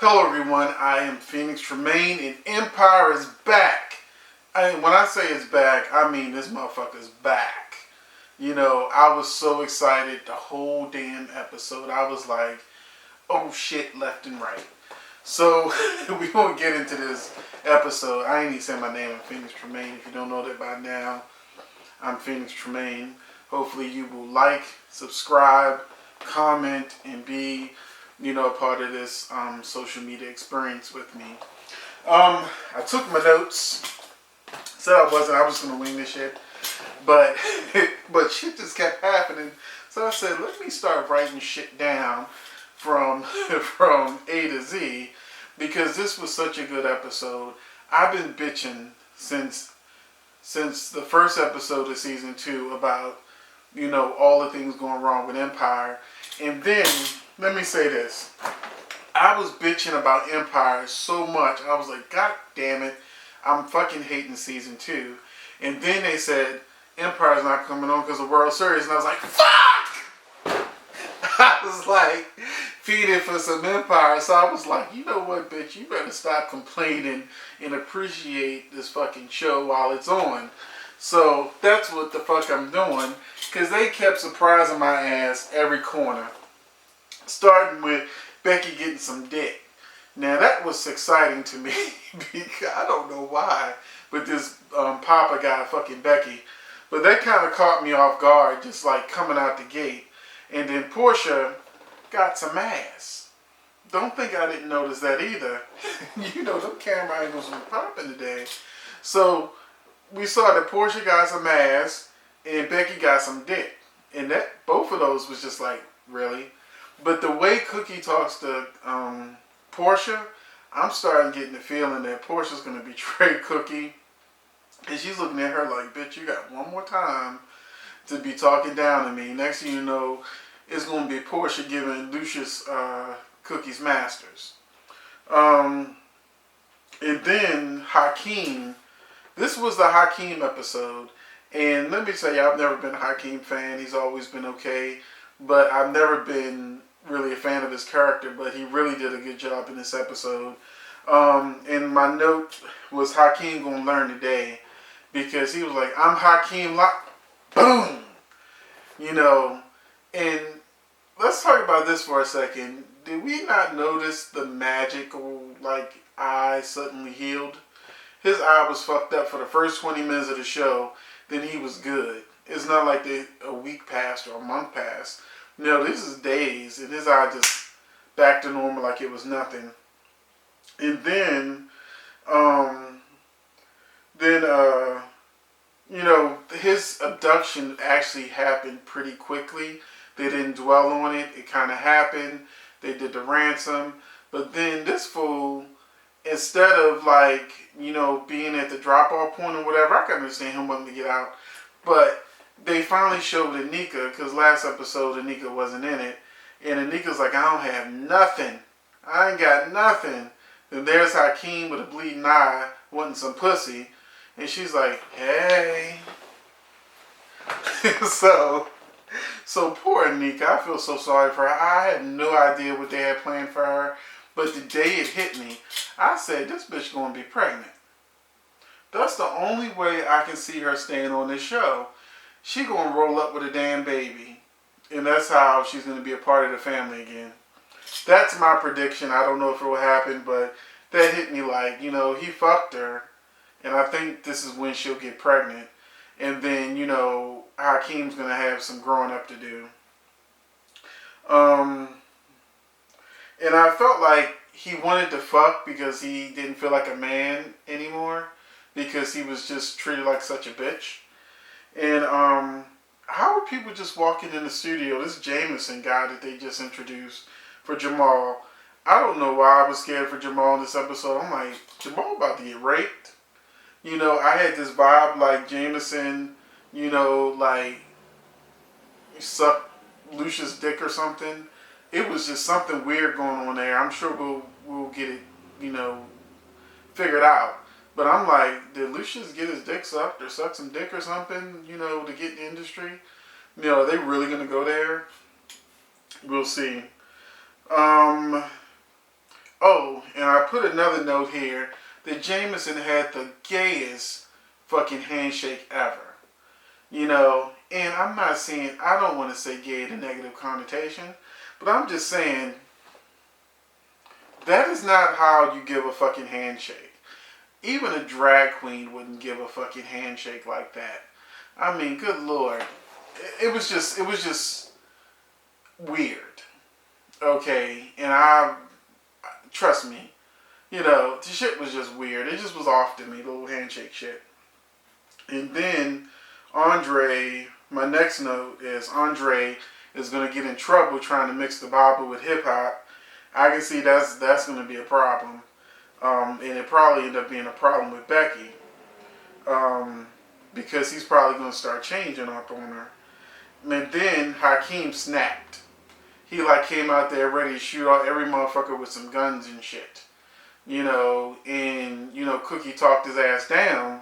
Hello everyone, I am Phoenix Tremaine and Empire is back. When I say it's back, I mean this motherfucker's back. I was so excited the whole damn episode. I was like, oh shit, left and right. So, we're going to get into this episode. I ain't even saying my name, I'm Phoenix Tremaine. If you don't know that by now, I'm Phoenix Tremaine. Hopefully you will like, subscribe, comment, and be a part of this social media experience with me. I took my notes. Said I was going to wing this shit. But shit just kept happening. So I said, let me start writing shit down from A to Z. Because this was such a good episode. I've been bitching since the first episode of season 2 about, all the things going wrong with Empire. And then, let me say this. I was bitching about Empire so much. I was like, God damn it. I'm fucking hating season 2. And then they said, Empire's not coming on because of World Series. And I was like, fuck! I was like, feeding for some Empire. So I was like, you know what, bitch? You better stop complaining and appreciate this fucking show while it's on. So that's what the fuck I'm doing. Because they kept surprising my ass every corner. Starting with Becky getting some dick. Now that was exciting to me because I don't know why, but this Papa guy fucking Becky, but that kind of caught me off guard, just like coming out the gate. And then Portia got some ass. Don't think I didn't notice that either. Them camera angles were popping today. So we saw that Portia got some ass and Becky got some dick, and that both of those was just like, really. But the way Cookie talks to Portia, I'm starting getting the feeling that Portia's going to betray Cookie. And she's looking at her like, bitch, you got one more time to be talking down to me. Next thing you know, it's going to be Portia giving Lucius Cookie's masters. And then Hakeem. This was the Hakeem episode. And let me tell you, I've never been a Hakeem fan. He's always been okay. But I've never been really a fan of his character, but he really did a good job in this episode. And my note was Hakeem gonna learn today, because he was like, I'm Hakeem boom! And let's talk about this for a second. Did we not notice the magical, eye suddenly healed? His eye was fucked up for the first 20 minutes of the show, then he was good. It's not like a week passed or a month passed. No, this is days, and his eye just back to normal like it was nothing. And then, his abduction actually happened pretty quickly. They didn't dwell on it. It kind of happened. They did the ransom. But then this fool, instead of being at the drop-off point or whatever, I can understand him wanting to get out. But they finally showed Anika, because last episode Anika wasn't in it. And Anika's like, I don't have nothing. I ain't got nothing. Then there's Hakeem with a bleeding eye wanting some pussy. And she's like, hey. So poor Anika. I feel so sorry for her. I had no idea what they had planned for her. But the day it hit me, I said, this bitch gonna be pregnant. That's the only way I can see her staying on this show. She gonna roll up with a damn baby. And that's how she's gonna be a part of the family again. That's my prediction. I don't know if it will happen, but that hit me like, he fucked her. And I think this is when she'll get pregnant. And then, Hakeem's gonna have some growing up to do. And I felt like he wanted to fuck because he didn't feel like a man anymore. Because he was just treated like such a bitch. And how are people just walking in the studio? This Jameson guy that they just introduced for Jamal. I don't know why I was scared for Jamal in this episode. I'm like, Jamal about to get raped. I had this vibe like Jameson, suck Lucius' dick or something. It was just something weird going on there. I'm sure we'll get it, figured out. But I'm like, did Lucius get his dick sucked or suck some dick or something, to get in the industry? Are they really going to go there? We'll see. Oh, put another note here that Jameson had the gayest fucking handshake ever. You know, and I'm not saying, I don't want to say gay in a negative connotation, but I'm just saying that is not how you give a fucking handshake. Even a drag queen wouldn't give a fucking handshake like that. I mean, good lord. It was just weird. Okay, and trust me, you know, the shit was just weird. It just was off to me, the little handshake shit. And then Andre, my next note is Andre is going to get in trouble trying to mix the Bible with hip hop. I can see that's going to be a problem. And it probably end up being a problem with Becky. Because he's probably going to start changing up on her. And then Hakeem snapped. He like came out there ready to shoot out every motherfucker with some guns and shit. You know, and, you know, Cookie talked his ass down.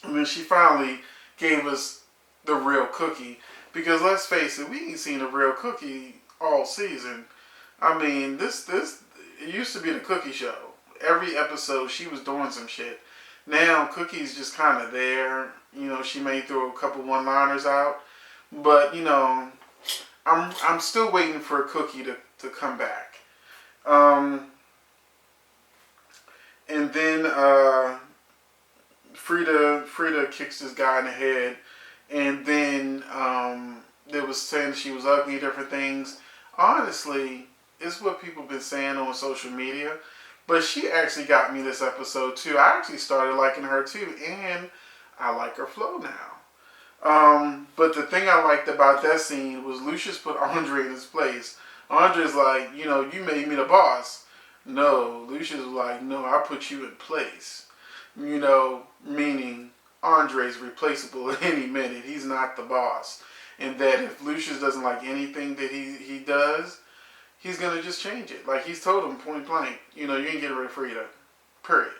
And then she finally gave us the real Cookie. Because let's face it, we ain't seen a real Cookie all season. I mean, it used to be the Cookie show. Every episode she was doing some shit. Now Cookie's just kind of there. You know, she may throw a couple one-liners out. But, you know, I'm still waiting for Cookie to come back. And then Frida kicks this guy in the head. And then they was saying she was ugly, different things. Honestly, it's what people been saying on social media. But she actually got me this episode too. I actually started liking her too. And I like her flow now. But the thing I liked about that scene was Lucius put Andre in his place. Andre's like, you know, you made me the boss. No, Lucius was like, no, I put you in place. You know, meaning Andre's replaceable at any minute. He's not the boss. And that if Lucius doesn't like anything that he does, he's going to just change it. Like he's told him point blank, you know, you ain't get rid of Frida. Period.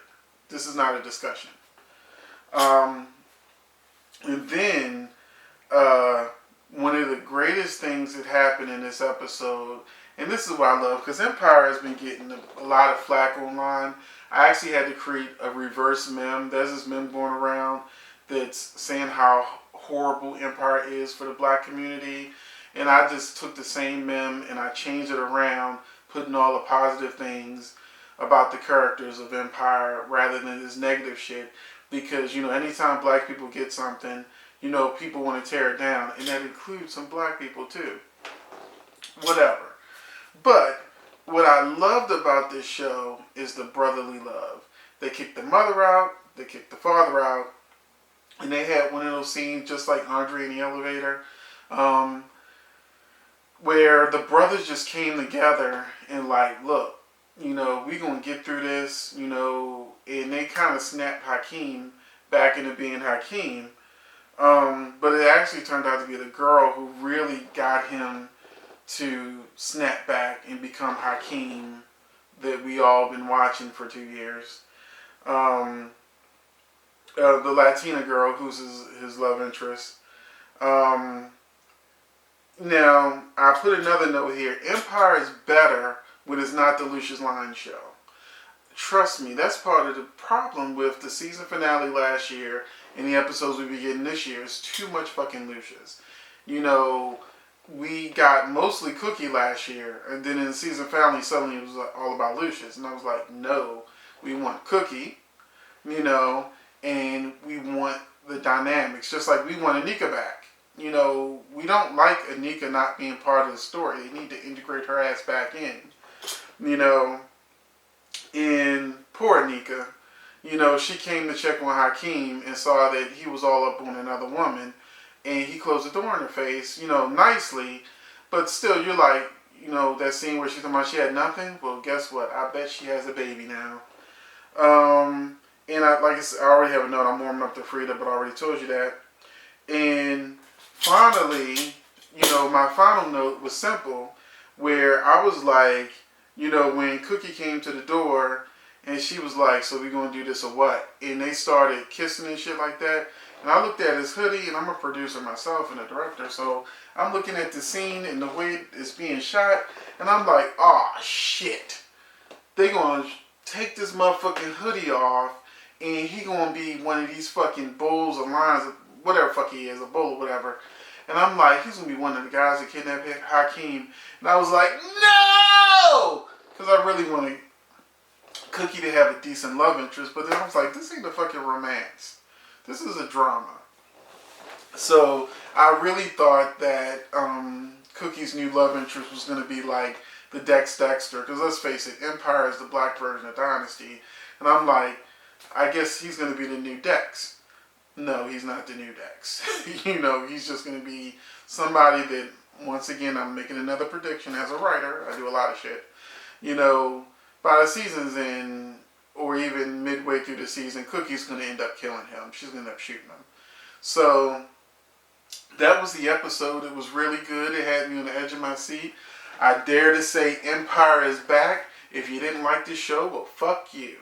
This is not a discussion. And then, one of the greatest things that happened in this episode, and this is what I love, because Empire has been getting a lot of flack online. I actually had to create a reverse meme. There's this meme going around that's saying how horrible Empire is for the black community. And I just took the same meme and I changed it around, putting all the positive things about the characters of Empire rather than this negative shit. Because, you know, anytime black people get something, you know, people want to tear it down. And that includes some black people too. Whatever. But what I loved about this show is the brotherly love. They kicked the mother out. They kicked the father out. And they had one of those scenes just like Andre in the elevator. Where the brothers just came together and like, look, you know, we gonna get through this, you know, and they kind of snapped Hakeem back into being Hakeem. But it actually turned out to be the girl who really got him to snap back and become Hakeem that we all been watching for 2 years. The Latina girl who's his love interest. Now, I put another note here. Empire is better when it's not the Lucius Lyon show. Trust me, that's part of the problem with the season finale last year and the episodes we be getting this year. It's too much fucking Lucius. You know, we got mostly Cookie last year, and then in the season finale, suddenly it was all about Lucius. And I was like, no, we want Cookie, you know, and we want the dynamics, just like we want Anika back. You know, we don't like Anika not being part of the story. They need to integrate her ass back in. You know, and poor Anika, you know, she came to check on Hakeem and saw that he was all up on another woman, and he closed the door in her face, you know, nicely, but still, you're like, you know, that scene where she's talking about she had nothing. Well, guess what? I bet she has a baby now. And like I said, I already have a note. I'm warming up to Frida, but I already told you that. And finally, you know, my final note was simple, where I was like, you know, when Cookie came to the door and she was like, so we gonna do this or what? And they started kissing and shit like that. And I looked at his hoodie, and I'm a producer myself and a director, so I'm looking at the scene and the way it's being shot, and I'm like, oh shit. They gonna take this motherfucking hoodie off, and he gonna be one of these fucking bulls or lions, whatever fuck he is, a bull or whatever. And I'm like, he's gonna be one of the guys that kidnapped Hakeem. And I was like, no! Because I really wanted Cookie to have a decent love interest. But then I was like, this ain't a fucking romance. This is a drama. So I really thought that Cookie's new love interest was gonna be like the Dexter. Because let's face it, Empire is the black version of Dynasty. And I'm like, I guess he's gonna be the new Dex. No, he's not the new Dex. He's just going to be somebody that, once again, I'm making another prediction as a writer. I do a lot of shit. By the season's end, or even midway through the season, Cookie's going to end up killing him. She's going to end up shooting him. So, that was the episode. It was really good. It had me on the edge of my seat. I dare to say Empire is back. If you didn't like this show, well, fuck you.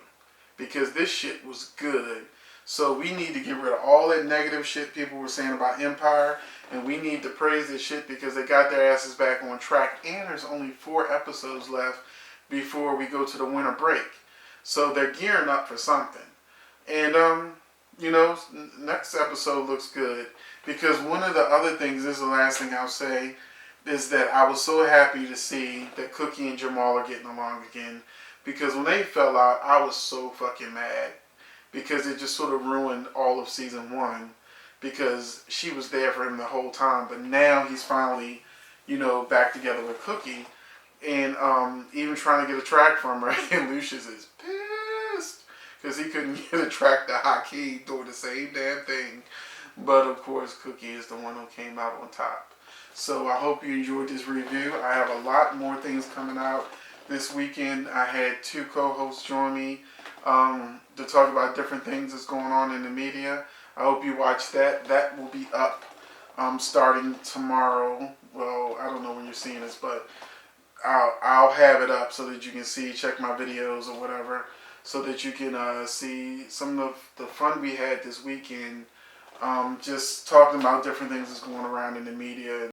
Because this shit was good. So we need to get rid of all that negative shit people were saying about Empire, and we need to praise this shit because they got their asses back on track, and there's only 4 episodes left before we go to the winter break. So they're gearing up for something. And, next episode looks good because one of the other things, this is the last thing I'll say, is that I was so happy to see that Cookie and Jamal are getting along again because when they fell out, I was so fucking mad. Because it just sort of ruined all of season 1. Because she was there for him the whole time. But now he's finally, back together with Cookie. And even trying to get a track from her. And Lucius is pissed. Because he couldn't get a track to Hakeem doing the same damn thing. But of course, Cookie is the one who came out on top. So I hope you enjoyed this review. I have a lot more things coming out this weekend. I had 2 co-hosts join me. To talk about different things that's going on in the media. I hope you watch that. That will be up starting tomorrow. Well, I don't know when you're seeing this, but I'll have it up so that you can check my videos or whatever, so that you can see some of the fun we had this weekend. Just talking about different things that's going around in the media.